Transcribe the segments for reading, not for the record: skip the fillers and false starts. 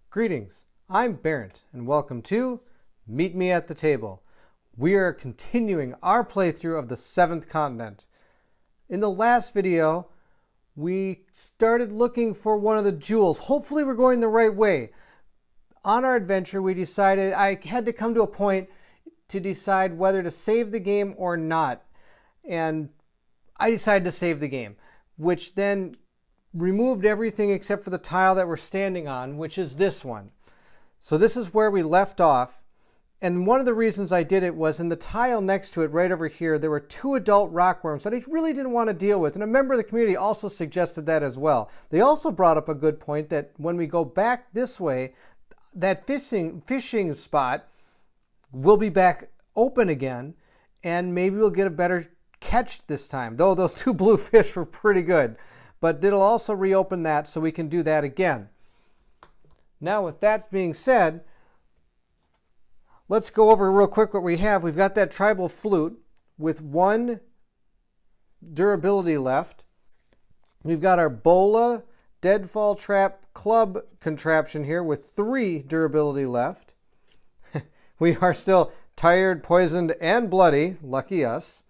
Greetings, I'm Barrett, and welcome to Meet Me at the Table. We are continuing our playthrough of the Seventh Continent. In the last video, we started looking for one of the jewels. Hopefully we're going the right way. On our adventure, we decided I had to come to a point to decide whether to save the game or not. And I decided to save the game, which then removed everything except for the tile that we're standing on, which is this one. So this is where we left off. And one of the reasons I did it was in the tile next to it, right over here, there were 2 adult rockworms that I really didn't want to deal with. And a member of the community also suggested that as well. They also brought up a good point that when we go back this way, that fishing spot will be back open again, and maybe we'll get a better catch this time. Though those 2 blue fish were pretty good. But it'll also reopen that so we can do that again. Now with that being said, let's go over real quick what we have. We've got that tribal flute with 1 durability left. We've got our bola deadfall trap club contraption here with 3 durability left. We are still tired, poisoned, and bloody. Lucky us.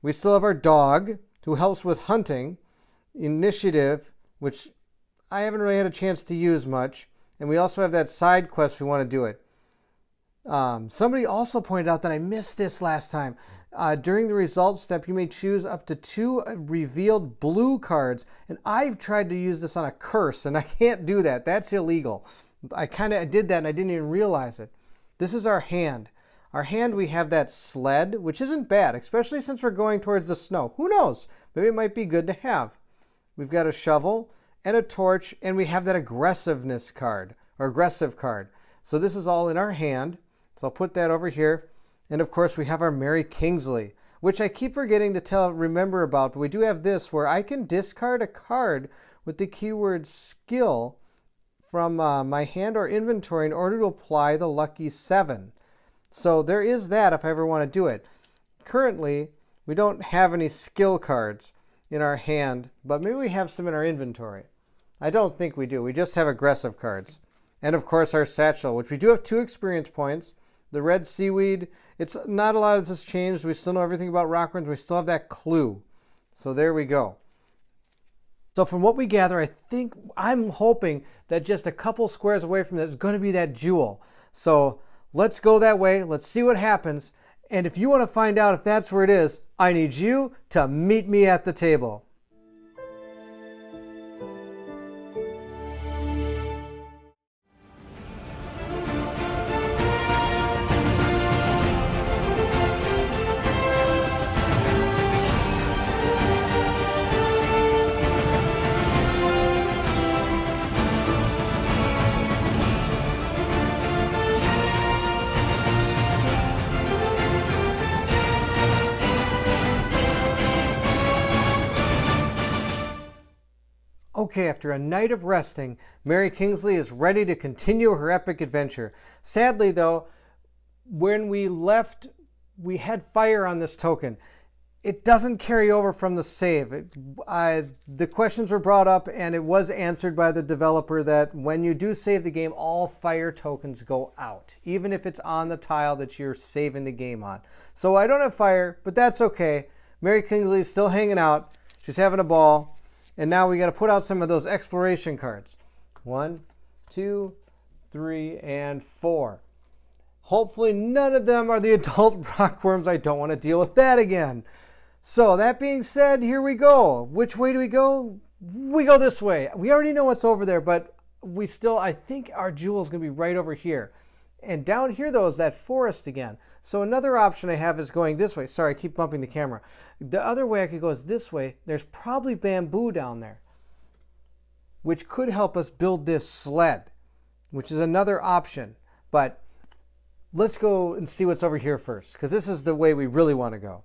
We still have our dog who helps with hunting. Initiative, which I haven't really had a chance to use much. And we also have that side quest if we want to do it. Somebody also pointed out that I missed this last time. During the results step, you may choose up to 2 revealed blue cards. And I've tried to use this on a curse, and I can't do that. That's illegal. I did that, and I didn't even realize it. This is our hand. Our hand, we have that sled, which isn't bad, especially since we're going towards the snow. Who knows? Maybe it might be good to have. We've got a shovel and a torch, and we have that aggressiveness card, or aggressive card. So this is all in our hand. So I'll put that over here. And of course, we have our Mary Kingsley, which I keep forgetting to remember about. But we do have this where I can discard a card with the keyword skill from my hand or inventory in order to apply the lucky 7. So there is that if I ever want to do it. Currently, we don't have any skill cards in our hand, but maybe we have some in our inventory. I don't think we do. We just have aggressive cards. And of course our satchel, which we do have 2 experience points. The red seaweed, it's not a lot of this has changed. We still know everything about rockworms. We still have that clue. So there we go. So from what we gather, I'm hoping that just a couple squares away from this is going to be that jewel. So let's go that way. Let's see what happens. And if you want to find out if that's where it is, I need you to meet me at the table. Okay, after a night of resting, Mary Kingsley is ready to continue her epic adventure. Sadly, though, when we left, we had fire on this token. It doesn't carry over from the save. The questions were brought up, and it was answered by the developer that when you do save the game, all fire tokens go out, even if it's on the tile that you're saving the game on. So I don't have fire, but that's okay. Mary Kingsley is still hanging out. She's having a ball. And now we got to put out some of those exploration cards. 1, 2, 3, and 4. Hopefully none of them are the adult rockworms. I don't want to deal with that again. So that being said, here we go. Which way do we go? We go this way. We already know what's over there, but I think our jewel is going to be right over here. And down here, though, is that forest again. So another option I have is going this way. Sorry, I keep bumping the camera. The other way I could go is this way. There's probably bamboo down there, which could help us build this sled, which is another option. But let's go and see what's over here first, because this is the way we really want to go.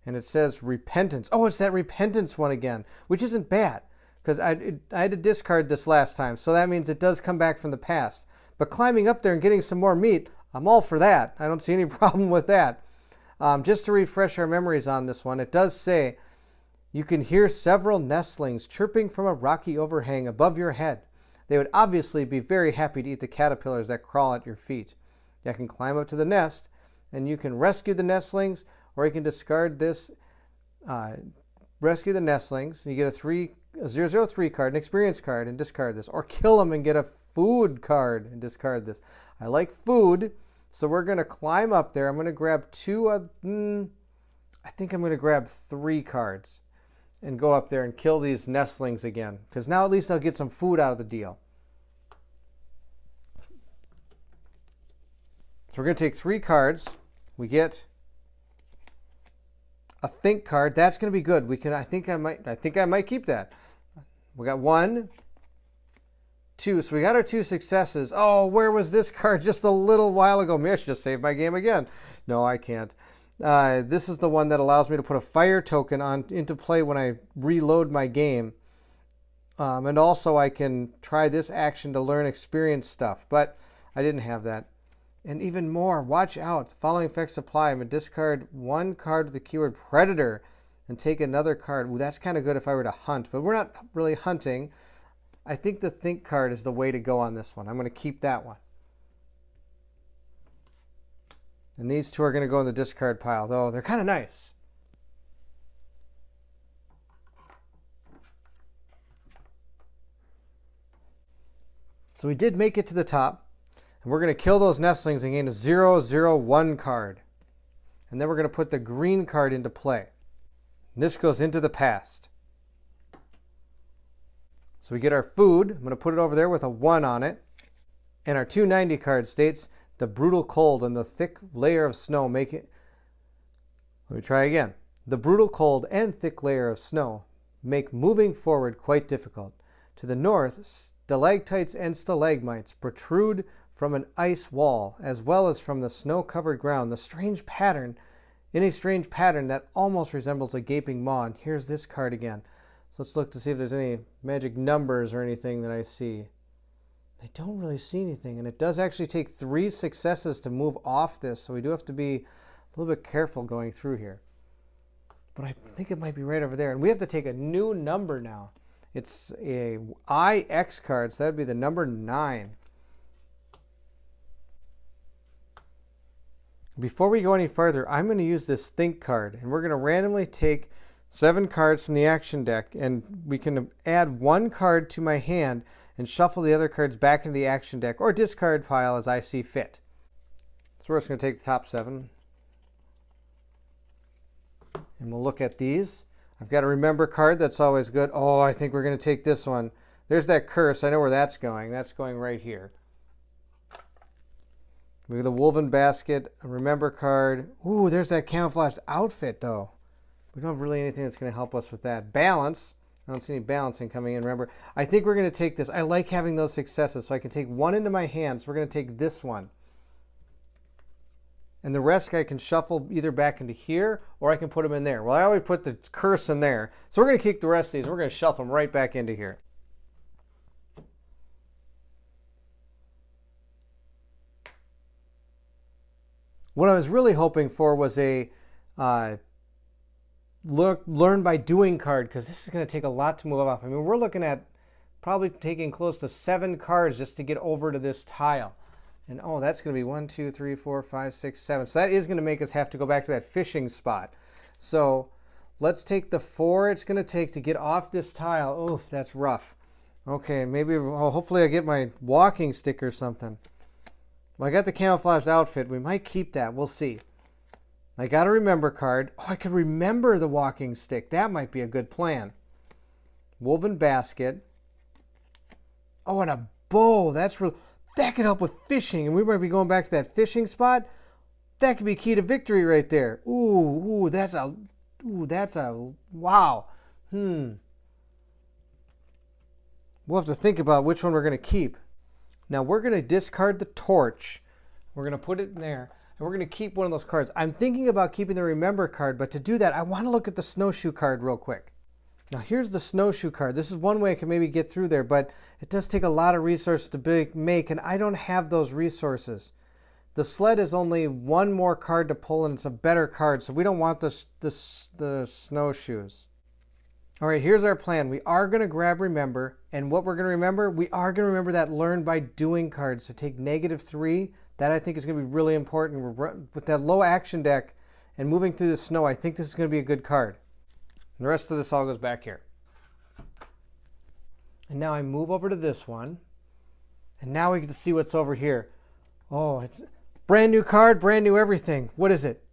And it says repentance. Oh, it's that repentance one again, which isn't bad, because I had to discard this last time. So that means it does come back from the past. But climbing up there and getting some more meat, I'm all for that. I don't see any problem with that. Just to refresh our memories on this one, it does say, you can hear several nestlings chirping from a rocky overhang above your head. They would obviously be very happy to eat the caterpillars that crawl at your feet. You can climb up to the nest, and you can rescue the nestlings, or you can discard this, rescue the nestlings. You get a 003 card, an experience card, and discard this. Or kill them and get a food card and discard this. I like food, so we're going to climb up there. I'm going to grab I think I'm going to grab 3 cards and go up there and kill these nestlings again, because now at least I'll get some food out of the deal. So we're going to take 3 cards. We get a think card. That's going to be good. I think I might keep that. We got 1, 2. So we got our 2 successes. Oh, where was this card just a little while ago? Maybe I should just save my game again. No, I can't. This is the one that allows me to put a fire token into play when I reload my game. And also I can try this action to learn experience stuff, but I didn't have that. And even more, watch out. The following effects apply. I'm going to discard 1 card with the keyword predator and take another card. Ooh, that's kind of good if I were to hunt, but we're not really hunting. I think the think card is the way to go on this one. I'm going to keep that one. And these 2 are going to go in the discard pile, though they're kind of nice. So we did make it to the top. And we're going to kill those nestlings and gain a 001 card. And then we're going to put the green card into play. And this goes into the past. So we get our food. I'm going to put it over there with a 1 on it. And our 290 card states, the brutal cold and the thick layer of snow make it... Let me try again. The brutal cold and thick layer of snow make moving forward quite difficult. To the north, stalactites and stalagmites protrude from an ice wall, as well as from the snow-covered ground, in a strange pattern that almost resembles a gaping maw. And here's this card again. So let's look to see if there's any magic numbers or anything that I see. I don't really see anything, and it does actually take 3 successes to move off this, so we do have to be a little bit careful going through here. But I think it might be right over there, and we have to take a new number now. It's a IX card, so that would be the number 9. Before we go any further, I'm going to use this think card, and we're going to randomly take 7 cards from the action deck, and we can add 1 card to my hand and shuffle the other cards back into the action deck or discard pile as I see fit. So we're just going to take the top 7, and we'll look at these. I've got a remember card. That's always good. Oh, I think we're going to take this one. There's that curse. I know where that's going. That's going right here. We have the woven basket, a remember card. Ooh, there's that camouflaged outfit, though. We don't have really anything that's going to help us with that. Balance. I don't see any balancing coming in. Remember, I think we're going to take this. I like having those successes, so I can take 1 into my hand. So we're going to take this one. And the rest I can shuffle either back into here, or I can put them in there. Well, I always put the curse in there. So we're going to keep the rest of these, and we're going to shuffle them right back into here. What I was really hoping for was a learn by doing card, because this is going to take a lot to move off. I mean, we're looking at probably taking close to 7 cards just to get over to this tile. And oh, that's going to be 1, 2, 3, 4, 5, 6, 7. So that is going to make us have to go back to that fishing spot. So let's take the 4 it's going to take to get off this tile. Oof, that's rough. Okay, maybe, hopefully I get my walking stick or something. Well, I got the camouflaged outfit. We might keep that. We'll see. I got a remember card. Oh, I could remember the walking stick. That might be a good plan. Woven basket. Oh, and a bow. That could help with fishing. And we might be going back to that fishing spot. That could be key to victory right there. Ooh, that's a wow. We'll have to think about which one we're going to keep. Now we're going to discard the torch. We're going to put it in there. And we're going to keep one of those cards. I'm thinking about keeping the remember card, but to do that, I want to look at the snowshoe card real quick. Now here's the snowshoe card. This is one way I can maybe get through there, but it does take a lot of resources to make, and I don't have those resources. The sled is only 1 more card to pull, and it's a better card, so we don't want the snowshoes. All right, here's our plan. We are going to grab remember, and what we're going to remember, we are going to remember that learn by doing card. So take -3. That I think is going to be really important. With that low action deck and moving through the snow, I think this is going to be a good card. And the rest of this all goes back here. And now I move over to this one. And now we get to see what's over here. Oh, it's brand new card, brand new everything. What is it?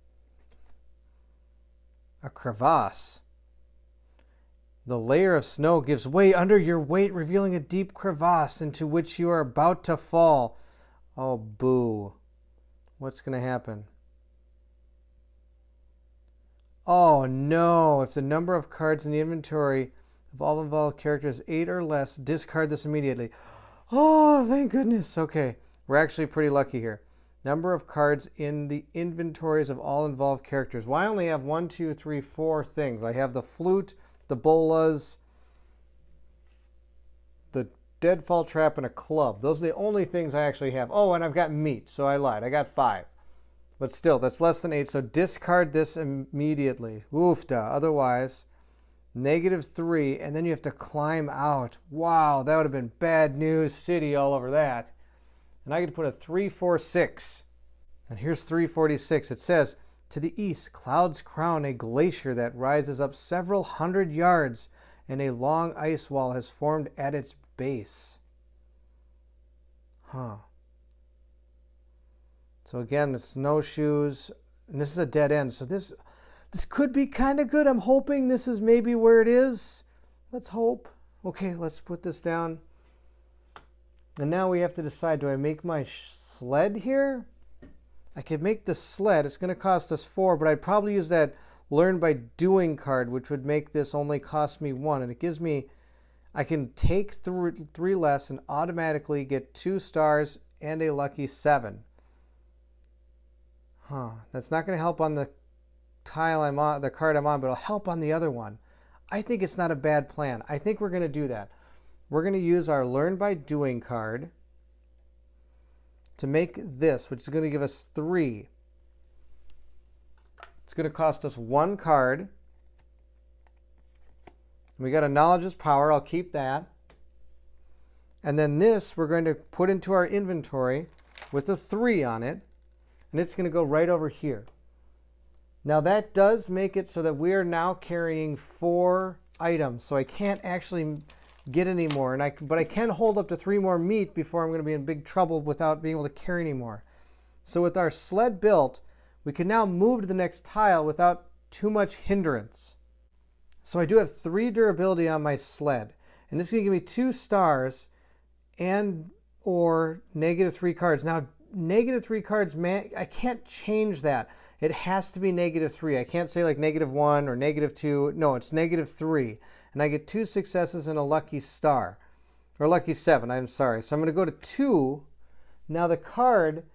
A crevasse. The layer of snow gives way under your weight, revealing a deep crevasse into which you are about to fall. Oh, boo. What's going to happen? Oh, no. If the number of cards in the inventory of all involved characters is 8 or less, discard this immediately. Oh, thank goodness. Okay. We're actually pretty lucky here. Number of cards in the inventories of all involved characters. Well, I only have 1, 2, 3, 4 things. I have the flute, the bolas, the deadfall trap, and a club. Those are the only things I actually have. Oh, and I've got meat, so I lied. I got 5. But still, that's less than 8, so discard this immediately. Oofda. Otherwise, -3, and then you have to climb out. Wow, that would have been bad news city all over that. And I could put a 3, 4, 6. And here's 346. It says, to the east, clouds crown a glacier that rises up several hundred yards, and a long ice wall has formed at its base. Huh. So again, the snowshoes, and this is a dead end. So this could be kind of good. I'm hoping this is maybe where it is. Let's hope. Okay, let's put this down. And now we have to decide, do I make my sled here? I could make the sled. It's going to cost us 4, but I'd probably use that learn by doing card, which would make this only cost me 1. And it gives me, I can take 3 less and automatically get 2 stars and a lucky 7. Huh. That's not going to help on the tile I'm on, the card I'm on, but it'll help on the other one. I think it's not a bad plan. I think we're going to do that. We're going to use our learn by doing card to make this, which is going to give us 3. It's going to cost us 1 card. We got a knowledge is power. I'll keep that. And then this we're going to put into our inventory with a 3 on it. And it's going to go right over here. Now that does make it so that we are now carrying 4 items. So I can't actually get any more, but I can hold up to 3 more meat before I'm going to be in big trouble without being able to carry any more. So with our sled built, we can now move to the next tile without too much hindrance. So I do have 3 durability on my sled, and this is going to give me 2 stars and or -3 cards. Now -3 cards, man, I can't change that. It has to be -3. I can't say like -1 or -2. No, it's -3. And I get 2 successes and a lucky star. Or lucky 7, I'm sorry. So I'm going to go to 2. Now the card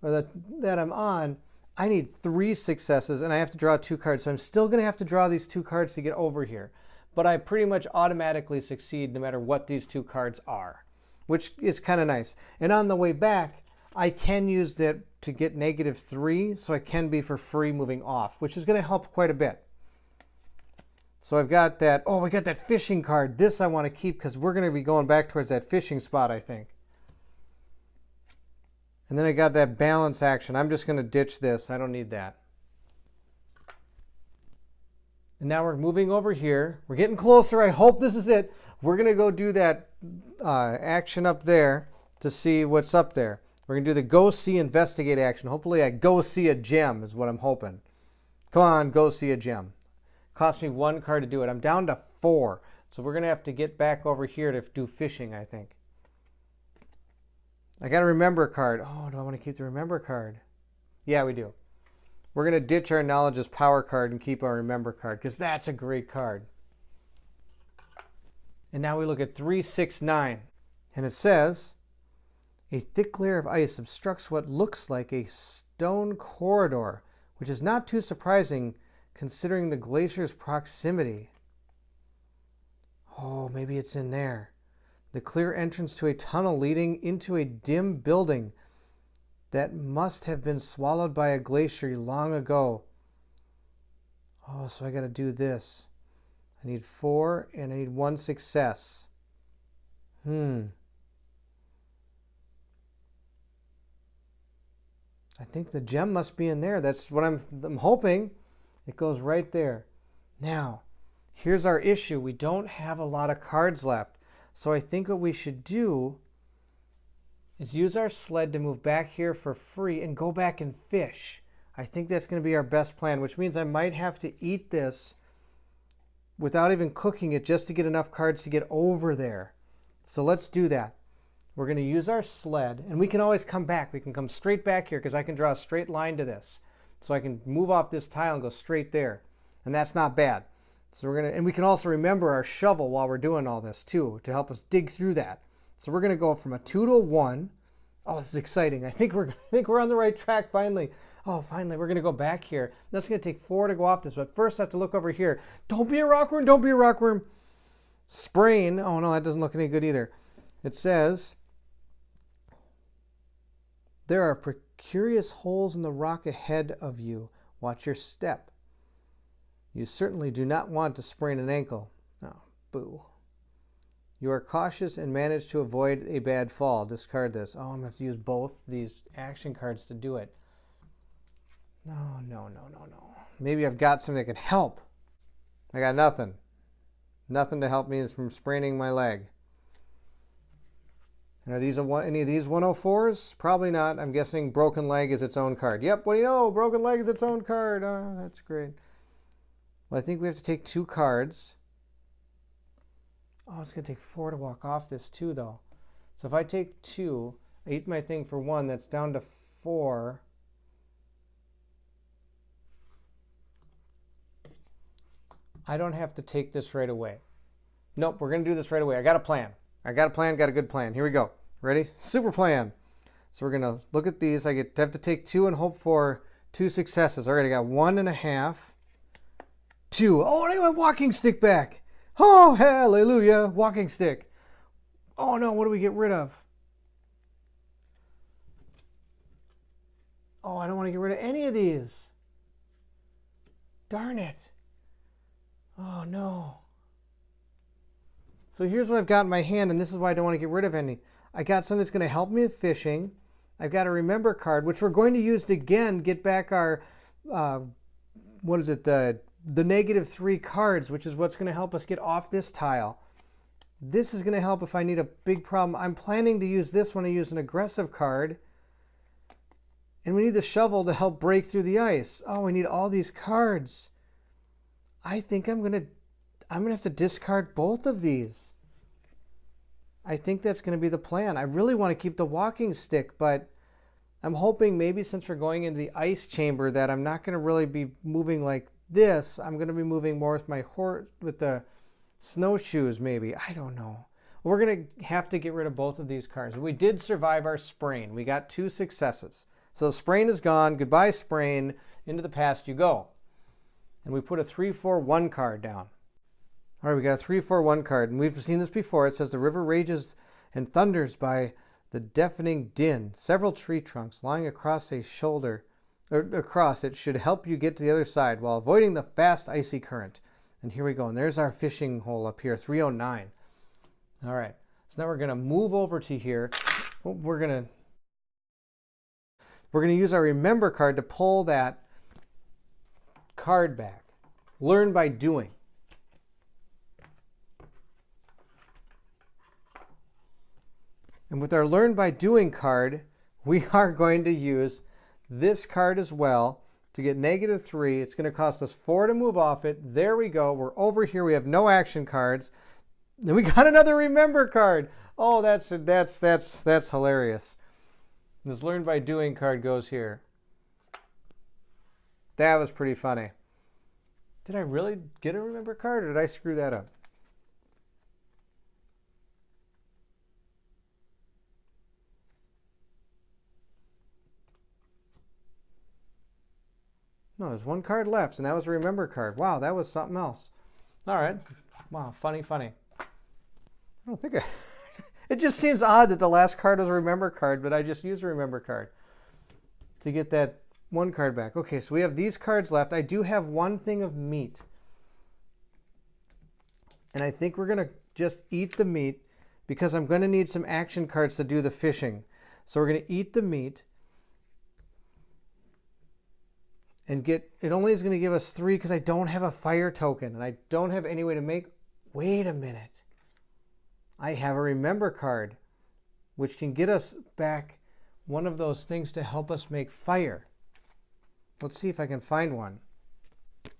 that I'm on, I need 3 successes and I have to draw 2 cards. So I'm still going to have to draw these 2 cards to get over here. But I pretty much automatically succeed no matter what these 2 cards are, which is kind of nice. And on the way back, I can use that to get -3, so I can be for free moving off, which is going to help quite a bit. So I've got that. Oh, we got that fishing card. This I want to keep because we're going to be going back towards that fishing spot, I think. And then I got that balance action. I'm just going to ditch this. I don't need that. And now we're moving over here. We're getting closer. I hope this is it. We're going to go do that action up there to see what's up there. We're going to do the go see investigate action. Hopefully I go see a gem is what I'm hoping. Come on, go see a gem. Cost me 1 card to do it. I'm down to 4. So we're going to have to get back over here to do fishing, I think. I got a remember card. Oh, do I want to keep the remember card? Yeah, we do. We're going to ditch our knowledge as power card and keep our remember card because that's a great card. And now we look at 369. And it says, a thick layer of ice obstructs what looks like a stone corridor, which is not too surprising considering the glacier's proximity. Oh, maybe it's in there. The clear entrance to a tunnel leading into a dim building that must have been swallowed by a glacier long ago. Oh, so I got to do this. I need 4 and I need 1 success. I think the gem must be in there. That's what I'm hoping. It goes right there. Now, here's our issue. We don't have a lot of cards left. So I think what we should do is use our sled to move back here for free and go back and fish. I think that's going to be our best plan, which means I might have to eat this without even cooking it just to get enough cards to get over there. So let's do that. We're going to use our sled, and we can always come back. We can come straight back here because I can draw a straight line to this. So I can move off this tile and go straight there. And that's not bad. So we're going to, and we can also remember our shovel while we're doing all this too to help us dig through that. So we're going to go from a 2 to a 1. Oh, this is exciting. I think we're on the right track finally. Oh, finally, we're going to go back here. That's going to take 4 to go off this, but first I have to look over here. Don't be a rockworm. Don't be a rockworm. Sprain. Oh, no, that doesn't look any good either. It says, there are precarious holes in the rock ahead of you. Watch your step. You certainly do not want to sprain an ankle. Oh, boo. You are cautious and manage to avoid a bad fall. Discard this. Oh, I'm going to have to use both these action cards to do it. No. Maybe I've got something that can help. I got nothing. Nothing to help me from spraining my leg. And are these any of these 104s? Probably not. I'm guessing broken leg is its own card. Yep, what do you know? Broken leg is its own card. Oh, that's great. Well, I think we have to take 2 cards. Oh, it's going to take 4 to walk off this too, though. So if I take 2, I eat my thing for 1, that's down to 4. I don't have to take this right away. Nope, we're going to do this right away. I got a plan. Got a good plan. Here we go. Ready? Super plan. So we're going to look at these. I have to take 2 and hope for 2 successes. All right, I got 1.5. 2. Oh, and I got my walking stick back. Oh, hallelujah. Walking stick. Oh, no. What do we get rid of? Oh, I don't want to get rid of any of these. Darn it. Oh, no. So here's what I've got in my hand, and this is why I don't want to get rid of any. I got something that's going to help me with fishing. I've got a remember card, which we're going to use to, again, get back our, what is it, the -3 cards, which is what's going to help us get off this tile. This is going to help if I need a big problem. I'm planning to use this when I use an aggressive card. And we need the shovel to help break through the ice. Oh, we need all these cards. I think I'm going to have to discard both of these. I think that's going to be the plan. I really want to keep the walking stick, but I'm hoping maybe since we're going into the ice chamber that I'm not going to really be moving like this. I'm going to be moving more with my horse, with the snowshoes maybe. I don't know. We're going to have to get rid of both of these cards. We did survive our sprain. We got 2 successes. So the sprain is gone. Goodbye, sprain. Into the past you go. And we put a 3-4-1 card down. All right, we got a 3-4-1 card, and we've seen this before. It says the river rages and thunders by the deafening din. Several tree trunks lying across a shoulder, or across it, should help you get to the other side while avoiding the fast icy current. And here we go. And there's our fishing hole up here, 309. All right. So now we're going to move over to here. We're going to use our remember card to pull that card back. Learn by doing. And with our Learn by Doing card, we are going to use this card as well to get -3. It's going to cost us 4 to move off it. There we go. We're over here. We have no action cards. Then we got another Remember card. Oh, that's hilarious. This Learn by Doing card goes here. That was pretty funny. Did I really get a Remember card, or did I screw that up? No, there's 1 card left, and that was a Remember card. Wow, that was something else. All right. Wow, funny. I don't think it just seems odd that the last card was a Remember card, but I just used a Remember card to get that 1 card back. Okay, so we have these cards left. I do have 1 thing of meat. And I think we're going to just eat the meat because I'm going to need some action cards to do the fishing. So we're going to eat the meat and get, it only is going to give us 3 because I don't have a fire token and I don't have any way to make, wait a minute. I have a remember card, which can get us back one of those things to help us make fire. Let's see if I can find one.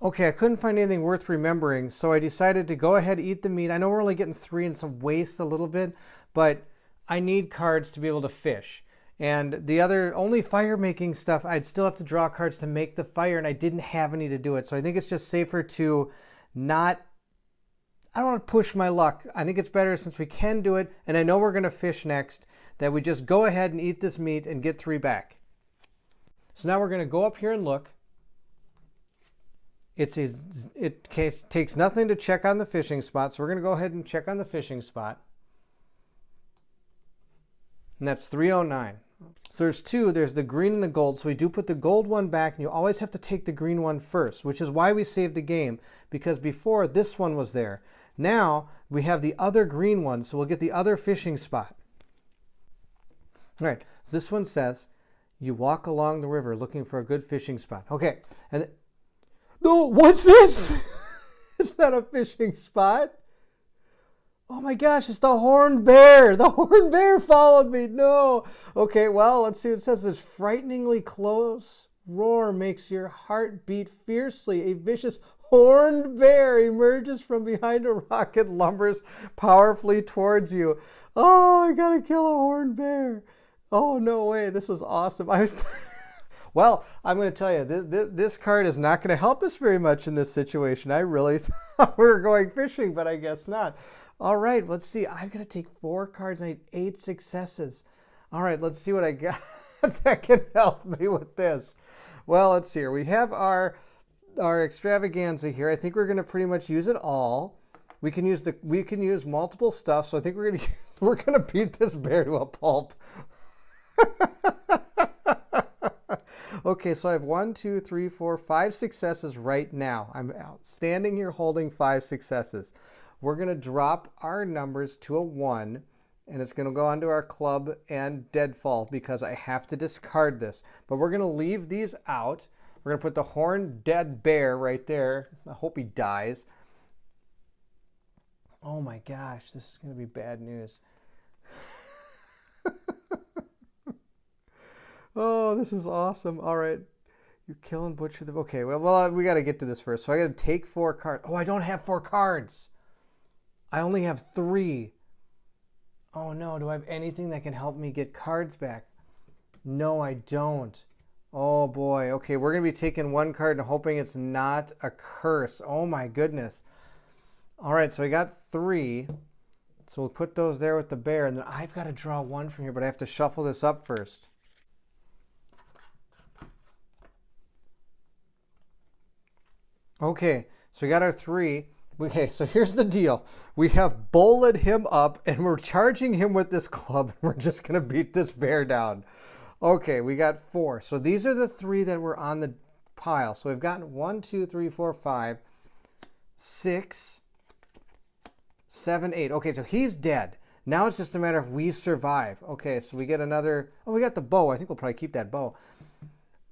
Okay, I couldn't find anything worth remembering, so I decided to go ahead and eat the meat. I know we're only getting 3 and some waste a little bit, but I need cards to be able to fish. And the other, only fire making stuff, I'd still have to draw cards to make the fire, and I didn't have any to do it. So I think it's just safer to not, I don't want to push my luck. I think it's better since we can do it, and I know we're going to fish next, that we just go ahead and eat this meat and get 3 back. So now we're going to go up here and look. It takes nothing to check on the fishing spot, so we're going to go ahead and check on the fishing spot. And that's 309. So there's 2, there's the green and the gold, so we do put the gold one back, and you always have to take the green one first, which is why we saved the game, because before this one was there. Now we have the other green one, so we'll get the other fishing spot. All right, so this one says, you walk along the river looking for a good fishing spot. Okay, and no, what's this? It's not a fishing spot. Oh my gosh, it's the horned bear. The horned bear followed me. No. Okay, well, let's see what it says. This frighteningly close roar makes your heart beat fiercely. A vicious horned bear emerges from behind a rock and lumbers powerfully towards you. Oh, I gotta kill a horned bear. Oh, no way. This was awesome. Well, I'm going to tell you, this card is not going to help us very much in this situation. I really thought we were going fishing, but I guess not. All right, let's see. I've got to take 4 cards. I need 8 successes. All right, let's see what I got that can help me with this. Well, let's see here. We have our extravaganza here. I think we're going to pretty much use it all. We can use multiple stuff. So I think we're going to beat this bear to a pulp. Okay, so I have 1, 2, 3, 4, 5 successes right now. I'm standing here holding 5 successes. We're going to drop our numbers to a 1, and it's going to go onto our club and deadfall because I have to discard this. But we're going to leave these out. We're going to put the horned dead bear right there. I hope he dies. Oh my gosh, this is going to be bad news. Oh, this is awesome. All right. You kill and butcher the... Okay, well, we got to get to this first. So I got to take 4 cards. Oh, I don't have 4 cards. I only have 3. Oh, no. Do I have anything that can help me get cards back? No, I don't. Oh, boy. Okay, we're going to be taking 1 card and hoping it's not a curse. Oh, my goodness. All right, so I got 3. So we'll put those there with the bear. And then I've got to draw 1 from here, but I have to shuffle this up first. Okay, so we got our 3. Okay, so here's the deal. We have bowled him up, and we're charging him with this club. We're just going to beat this bear down. Okay, we got 4. So these are the 3 that were on the pile. So we've gotten 1, 2, 3, 4, 5, 6, 7, 8. Okay, so he's dead. Now it's just a matter of we survive. Okay, so we get another... Oh, we got the bow. I think we'll probably keep that bow.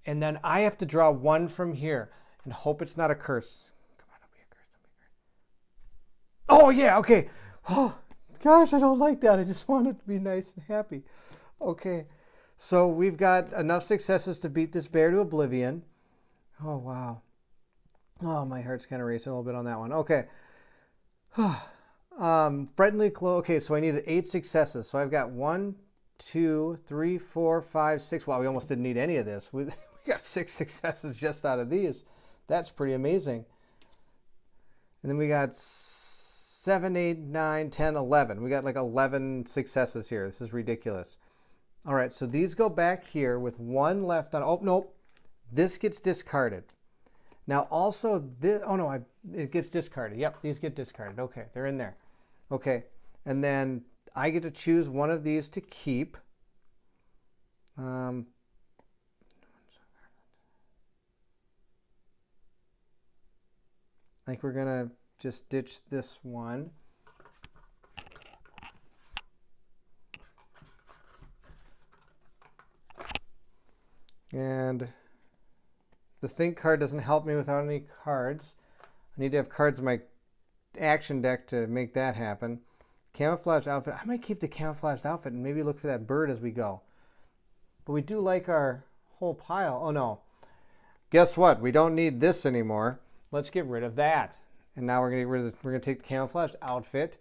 And then I have to draw 1 from here. And hope it's not a curse. Come on, don't be a curse. Don't be a curse. Oh, yeah, okay. Oh, gosh, I don't like that. I just want it to be nice and happy. Okay, so we've got enough successes to beat this bear to oblivion. Oh, wow. Oh, my heart's kind of racing a little bit on that one. Okay. Friendly close. Okay, so I needed 8 successes. So I've got 1, 2, 3, 4, 5, 6. Wow, we almost didn't need any of this. We got 6 successes just out of these. That's pretty amazing. And then we got 7, 8, 9, 10, 11. We got like 11 successes here. This is ridiculous. All right, so these go back here with 1 left on. Oh, nope. This gets discarded. Now also this, oh no, it gets discarded. Yep, these get discarded. Okay, they're in there. Okay, and then I get to choose one of these to keep. I think we're gonna just ditch this one. And the think card doesn't help me without any cards. I need to have cards in my action deck to make that happen. Camouflage outfit. I might keep the camouflaged outfit and maybe look for that bird as we go. But we do like our whole pile. Oh no. Guess what? We don't need this anymore. Let's get rid of that. And now we're gonna take the camouflaged outfit.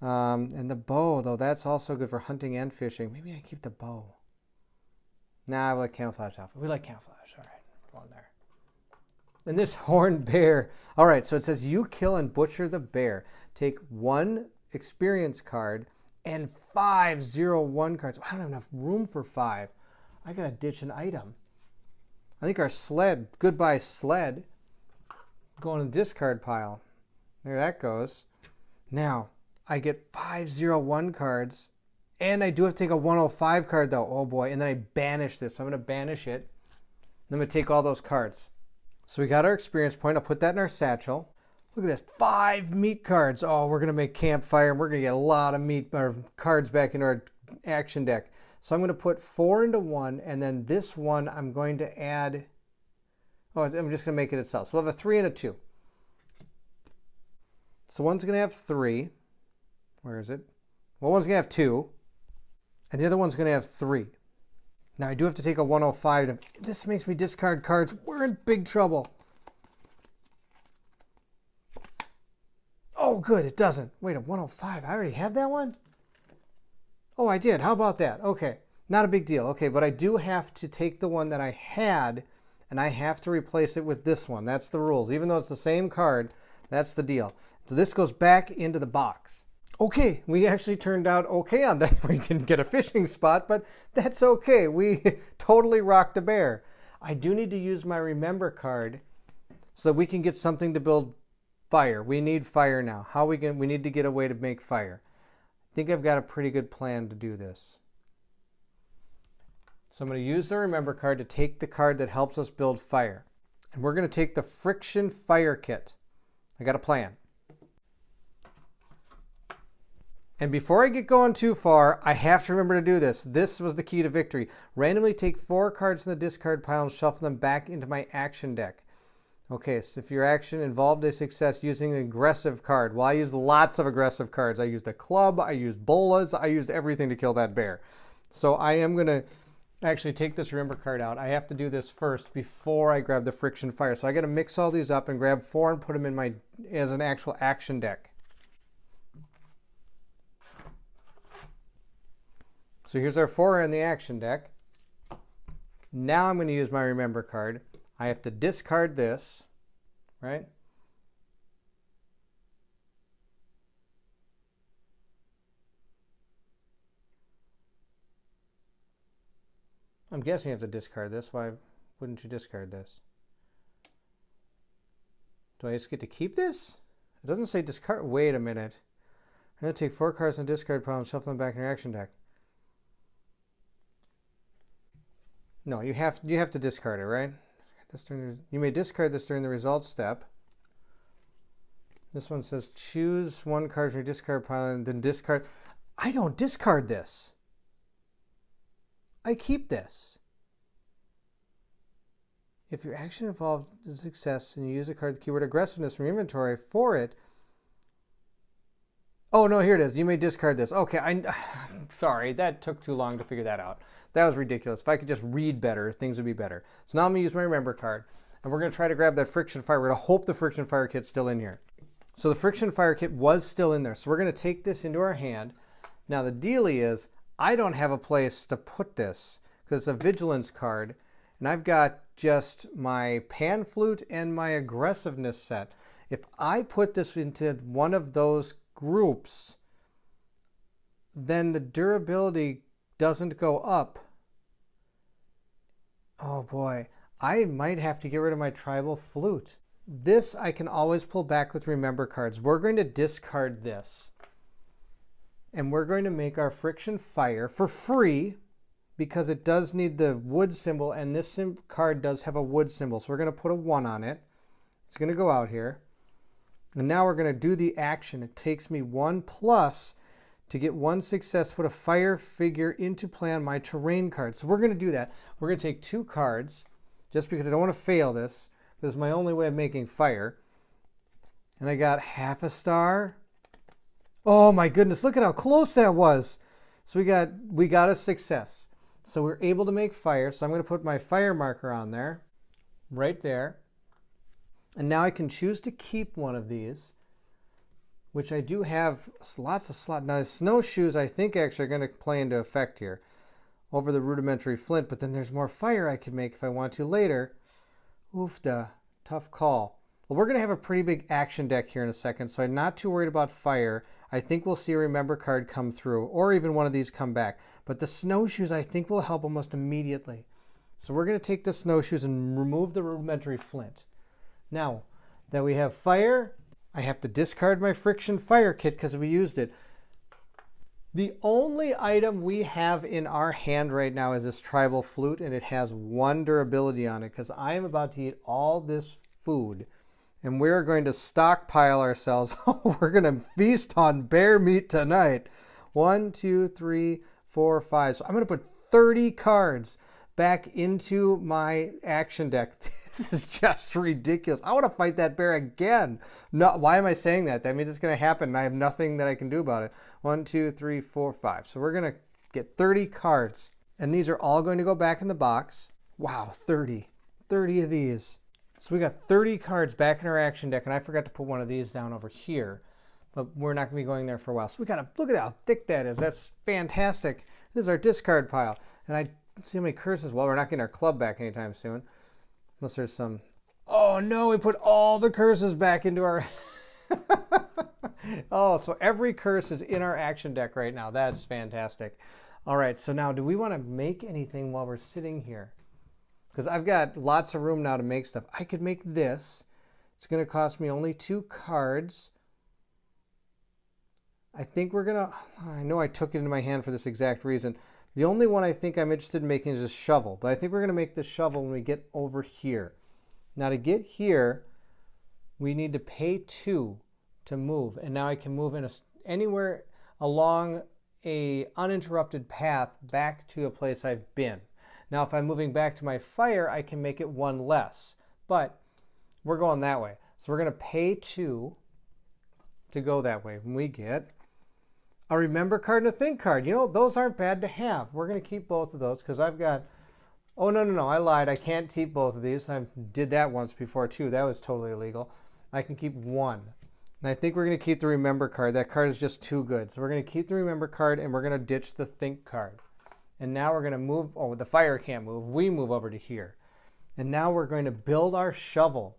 And the bow, though, that's also good for hunting and fishing. Maybe I keep the bow. Nah, I like camouflage outfit. We like camouflage. All right, we're going there. And this horned bear. All right, so it says you kill and butcher the bear. Take 1 experience card and 5 0-1 cards. I don't have enough room for 5. I gotta ditch an item. I think our sled, goodbye sled, going in the discard pile. There that goes. Now, I get 5 0-1 cards. And I do have to take a 105 card, though. Oh, boy. And then I banish this. So I'm going to banish it. I'm going to take all those cards. So we got our experience point. I'll put that in our satchel. Look at this. 5 meat cards. Oh, we're going to make campfire. And we're going to get a lot of meat or cards back into our action deck. So I'm going to put 4 into 1. And then this one I'm going to add. Oh, I'm just going to make it itself. So we'll have a 3 and a 2. So one's going to have 3. Where is it? Well, one's going to have 2. And the other one's going to have 3. Now, I do have to take a 105. This makes me discard cards. We're in big trouble. Oh, good. It doesn't. Wait, a 105. I already have that one? Oh, I did. How about that? Okay. Not a big deal. Okay, but I do have to take the one that I had, and I have to replace it with this one. That's the rules. Even though it's the same card, that's the deal. So this goes back into the box. Okay, we actually turned out okay on that. We didn't get a fishing spot, but that's okay. We totally rocked a bear. I do need to use my remember card so we can get something to build fire. We need fire now. We need to get a way to make fire. I think I've got a pretty good plan to do this. So I'm going to use the remember card to take the card that helps us build fire. And we're going to take the friction fire kit. I got a plan. And before I get going too far, I have to remember to do this. This was the key to victory. Randomly take 4 cards from the discard pile and shuffle them back into my action deck. Okay, so if your action involved a success using an aggressive card. Well, I used lots of aggressive cards. I used a club, I used bolas, I used everything to kill that bear. So I am going to actually take this remember card out. I have to do this first before I grab the friction fire. So I got to mix all these up and grab 4 and put them in as an actual action deck. So here's our 4 in the action deck. Now I'm going to use my remember card. I have to discard this, right? I'm guessing you have to discard this. Why wouldn't you discard this? Do I just get to keep this? It doesn't say discard. Wait a minute. I'm going to take 4 cards in the discard pile and shuffle them back in your action deck. No, you have to discard it, right? You may discard this during the results step. This one says choose 1 card from your discard pile and then discard. I don't discard this. I keep this. If your action involved a success and you use a card with the keyword aggressiveness from your inventory for it. Oh, no, here it is. You may discard this. Okay, I'm sorry. That took too long to figure that out. That was ridiculous. If I could just read better, things would be better. So now I'm going to use my remember card, and we're going to try to grab that friction fire. We're going to hope the friction fire kit's still in here. So the friction fire kit was still in there. So we're going to take this into our hand. Now the dealie is, I don't have a place to put this because it's a vigilance card, and I've got just my pan flute and my aggressiveness set. If I put this into one of those groups, then the durability doesn't go up. Oh boy, I might have to get rid of my tribal flute. This I can always pull back with remember cards. We're going to discard this. And we're going to make our friction fire for free because it does need the wood symbol, and this card does have a wood symbol. So we're going to put a 1 on it. It's going to go out here. And now we're going to do the action. It takes me 1+ to get 1 success, put a fire figure into play on my terrain card. So we're going to do that. We're going to take 2 cards, just because I don't want to fail this. This is my only way of making fire. And I got half a star. Oh my goodness, look at how close that was. So we got a success. So we're able to make fire. So I'm going to put my fire marker on there, right there. And now I can choose to keep one of these, which I do have lots of slots. Now, the snowshoes, I think, actually are going to play into effect here over the rudimentary flint, but then there's more fire I could make if I want to later. Oofda, tough call. Well, we're going to have a pretty big action deck here in a second, so I'm not too worried about fire. I think we'll see a remember card come through, or even one of these come back. But the snowshoes, I think, will help almost immediately. So we're going to take the snowshoes and remove the rudimentary flint. Now that we have fire, I have to discard my friction fire kit because we used it. The only item we have in our hand right now is this tribal flute, and it has 1 durability on it because I am about to eat all this food, and we're going to stockpile ourselves. We're going to feast on bear meat tonight. 1, 2, 3, 4, 5. So I'm going to put 30 cards back into my action deck. This is just ridiculous. I want to fight that bear again. No, why am I saying that? That means it's going to happen and I have nothing that I can do about it. 1, 2, 3, 4, 5. So we're going to get 30 cards. And these are all going to go back in the box. Wow, 30. 30 of these. So we got 30 cards back in our action deck, and I forgot to put one of these down over here. But we're not going to be going there for a while. So we got to look at how thick that is. That's fantastic. This is our discard pile. And I see how many curses. Well, we're not getting our club back anytime soon. Unless there's some... Oh no, we put all the curses back into our... Oh, so every curse is in our action deck right now. That's fantastic. All right, so now do we want to make anything while we're sitting here? Because I've got lots of room now to make stuff. I could make this. It's going to cost me only 2 cards. I think we're going to... I know I took it into my hand for this exact reason. The only one I think I'm interested in making is a shovel. But I think we're going to make the shovel when we get over here. Now to get here, we need to pay 2 to move. And now I can move in anywhere along a uninterrupted path back to a place I've been. Now if I'm moving back to my fire, I can make it 1 less. But we're going that way. So we're going to pay 2 to go that way. When we get a remember card and a think card. You know, those aren't bad to have. We're going to keep both of those because I've got... Oh, no, I lied. I can't keep both of these. I did that once before, too. That was totally illegal. I can keep 1. And I think we're going to keep the remember card. That card is just too good. So we're going to keep the remember card, and we're going to ditch the think card. And now we're going to move... Oh, the fire can't move. We move over to here. And now we're going to build our shovel.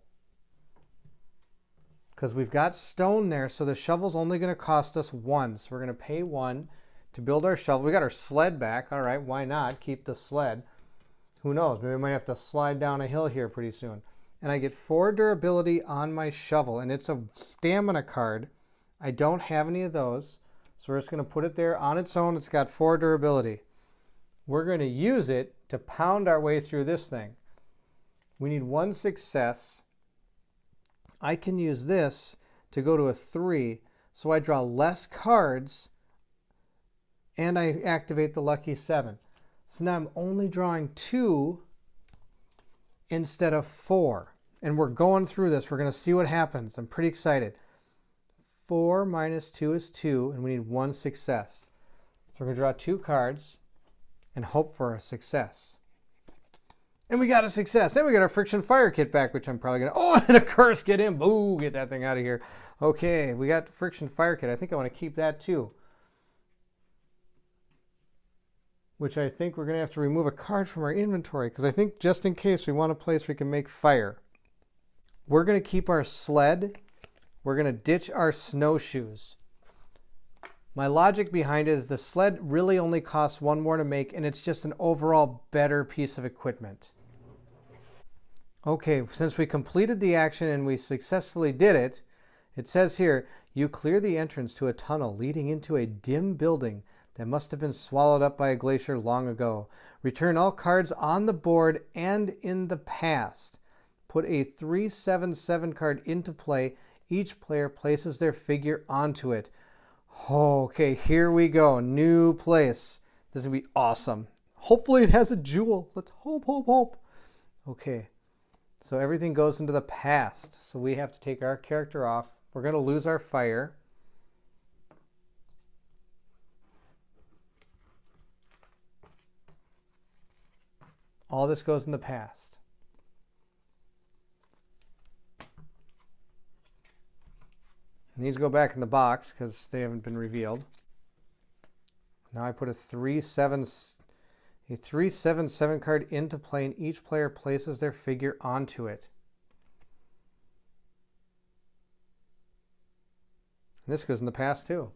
Because we've got stone there, so the shovel's only going to cost us 1. So we're going to pay 1 to build our shovel. We got our sled back. All right, why not? Keep the sled. Who knows? Maybe we might have to slide down a hill here pretty soon. And I get 4 durability on my shovel, and it's a stamina card. I don't have any of those, so we're just going to put it there on its own. It's got 4 durability. We're going to use it to pound our way through this thing. We need 1 success. I can use this to go to a 3, so I draw less cards, and I activate the lucky 7. So now I'm only drawing 2 instead of 4. And we're going through this. We're going to see what happens. I'm pretty excited. 4 minus 2 is 2, and we need 1 success. So we're going to draw 2 cards and hope for a success. And we got a success. And we got our friction fire kit back, which I'm probably going to... Oh, and a curse. Get in. Boo. Get that thing out of here. Okay, we got the friction fire kit. I think I want to keep that too. Which I think we're going to have to remove a card from our inventory, because I think just in case we want a place we can make fire. We're going to keep our sled. We're going to ditch our snowshoes. My logic behind it is the sled really only costs 1 more to make, and it's just an overall better piece of equipment. Okay, since we completed the action and we successfully did it, it says here, you clear the entrance to a tunnel leading into a dim building that must have been swallowed up by a glacier long ago. Return all cards on the board and in the past. Put a 3/7/7 card into play Each player places their figure onto it. Okay, here we go. New place. This is going to be awesome. Hopefully it has a jewel. Let's hope, hope, hope. Okay, so everything goes into the past. So we have to take our character off. We're going to lose our fire. All this goes in the past. And these go back in the box because they haven't been revealed. Now I put a 3/7/7 card into play, and each player places their figure onto it. And this goes in the past too.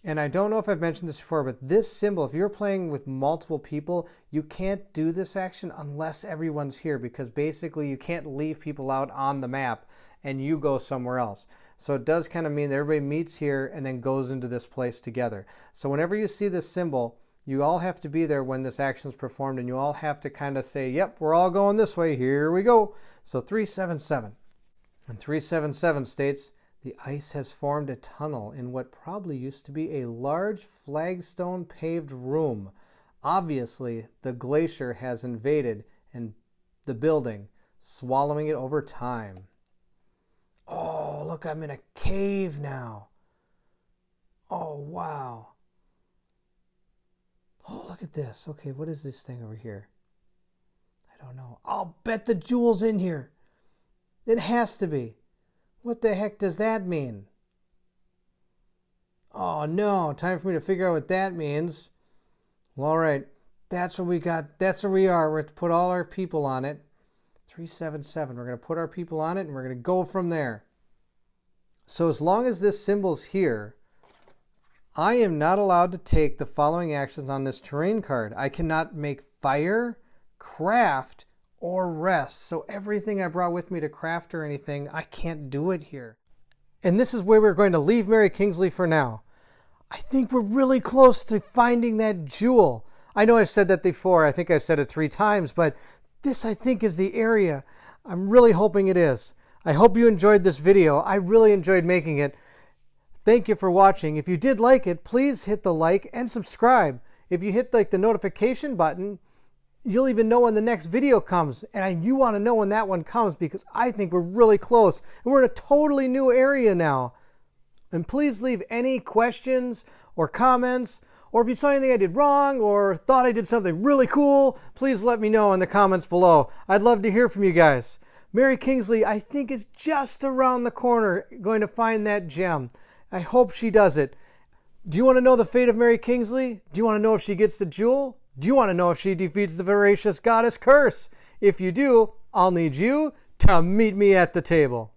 And I don't know if I've mentioned this before, but this symbol, if you're playing with multiple people, you can't do this action unless everyone's here, because basically you can't leave people out on the map and you go somewhere else. So it does kind of mean that everybody meets here and then goes into this place together. So whenever you see this symbol, you all have to be there when this action is performed, and you all have to kind of say, yep, we're all going this way, here we go. So 3/7/7. And 3/7/7 states, the ice has formed a tunnel in what probably used to be a large flagstone paved room. Obviously, the glacier has invaded and the building, swallowing it over time. Oh, look, I'm in a cave now. Oh, wow. Oh, look at this. Okay, what is this thing over here? I don't know. I'll bet the jewel's in here. It has to be. What the heck does that mean? Oh no, time for me to figure out what that means. Well, all right, that's what we got. That's where we are. We're going to put all our people on it. 3/7/7. We're going to put our people on it, and we're going to go from there. So as long as this symbol's here, I am not allowed to take the following actions on this terrain card. I cannot make fire, craft, or rest. So everything I brought with me to craft or anything, I can't do it here. And this is where we're going to leave Mary Kingsley for now. I think we're really close to finding that jewel. I know I've said that before. I think I've said it 3 times, but this, I think, is the area. I'm really hoping it is. I hope you enjoyed this video. I really enjoyed making it. Thank you for watching. If you did like it, please hit the like and subscribe. If you hit the notification button, you'll even know when the next video comes, and you want to know when that one comes, because I think we're really close and we're in a totally new area now. And please leave any questions or comments, or if you saw anything I did wrong or thought I did something really cool, please let me know in the comments below. I'd love to hear from you guys. Mary Kingsley, I think, is just around the corner going to find that gem. I hope she does it. Do you want to know the fate of Mary Kingsley? Do you want to know if she gets the jewel? Do you want to know if she defeats the voracious goddess Curse? If you do, I'll need you to meet me at the table.